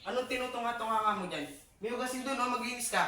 Anong tinutunga-tunga nga mo dyan? May hugasin doon, oh, maglinis ka.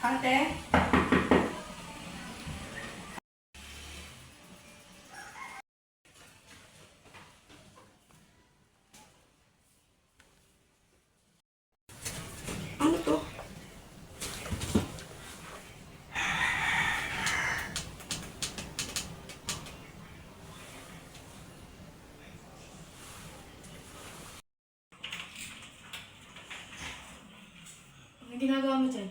Ate? Ano to? Anong ginagawa mo dyan?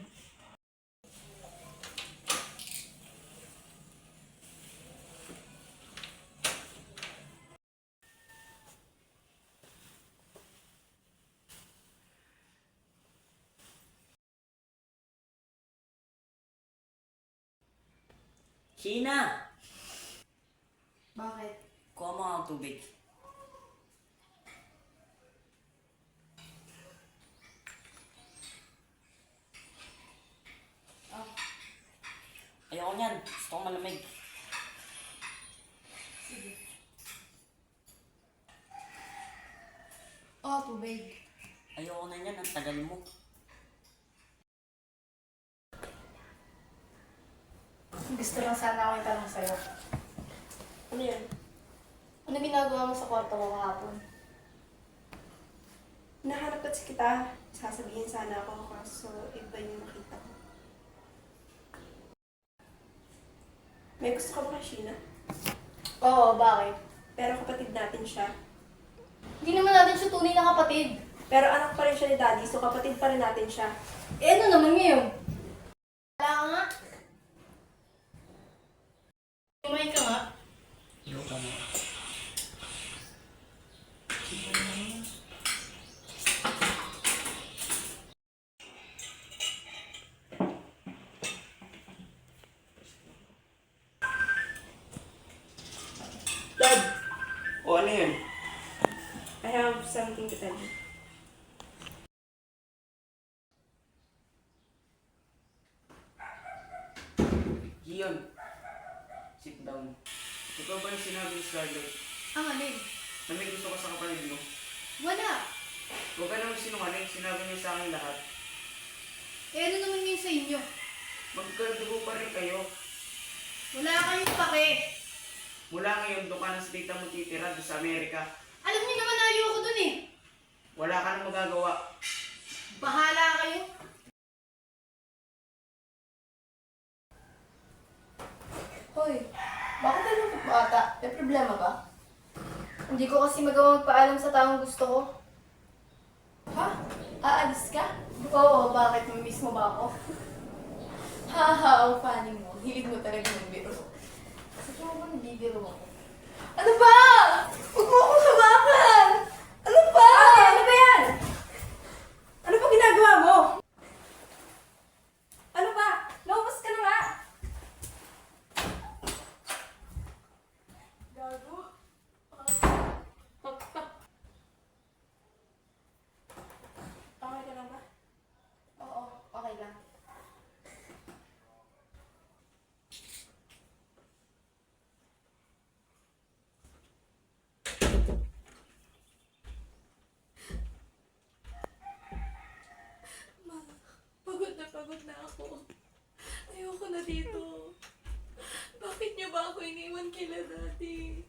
Sheena! Bakit? Kuha mo ang tubig. Ayoko niyan. Gusto kong malamig. Oh, tubig. Ayoko na niyan. Ang tagal mo. Gusto lang sana ako itanong sa'yo. Ano yan? Ano ginagawa mo sa kwarto ko kahapon? Nahanap kasi kita. Sasabihin sana ako kaso iba yung nakita ko. May gusto ka ba kay Sheena? Oo, bakit? Pero kapatid natin siya. Hindi naman natin siya tunay na kapatid. Pero anak pa rin siya ni Daddy, so kapatid pa rin natin siya. Eh, ano naman ngayon? Wala nga. Kumain ka nga. Ayoko na. Dad! O, ano yun? I have something to tell you. Gion. Sit down. Ikaw ba yung sinabi ni Scarlett Ang alin? na may gusto ka sa kapatid mo? Wala. Huwag ka naman sinungaling, sinabi niya sa akin lahat. Eh, ano naman ngayon sa inyo? Magkadugo pa rin kayo. Wala kayong pake. Mula ngayon, doon ka na sa tita mo titira doon sa Amerika. Alam niyo naman na ayoko dun eh. Wala ka na magagawa. Bahala kayo. Hoy, bakit nalungkot mo ata? May problema ba? Hindi ko kasi magawa magpaalam sa taong gusto ko. Ha? Aalis ka? Oo, bakit? Mamiss mo ba ako? Haha, ang funny mo. Hilig mo talaga ng biro. Sige mo ba nagbibiro ako? Ano ba? Huwag mo akong hawakan! Ano ba? Ate, ano ba yan? Ano ba ginagawa mo? Ano ba? Lumabas ka na nga! Gago. Okay ka lang ba? Oo, okay lang. Pagod na ako. Ayoko na dito. Bakit niya ba ako iniwan kila dati?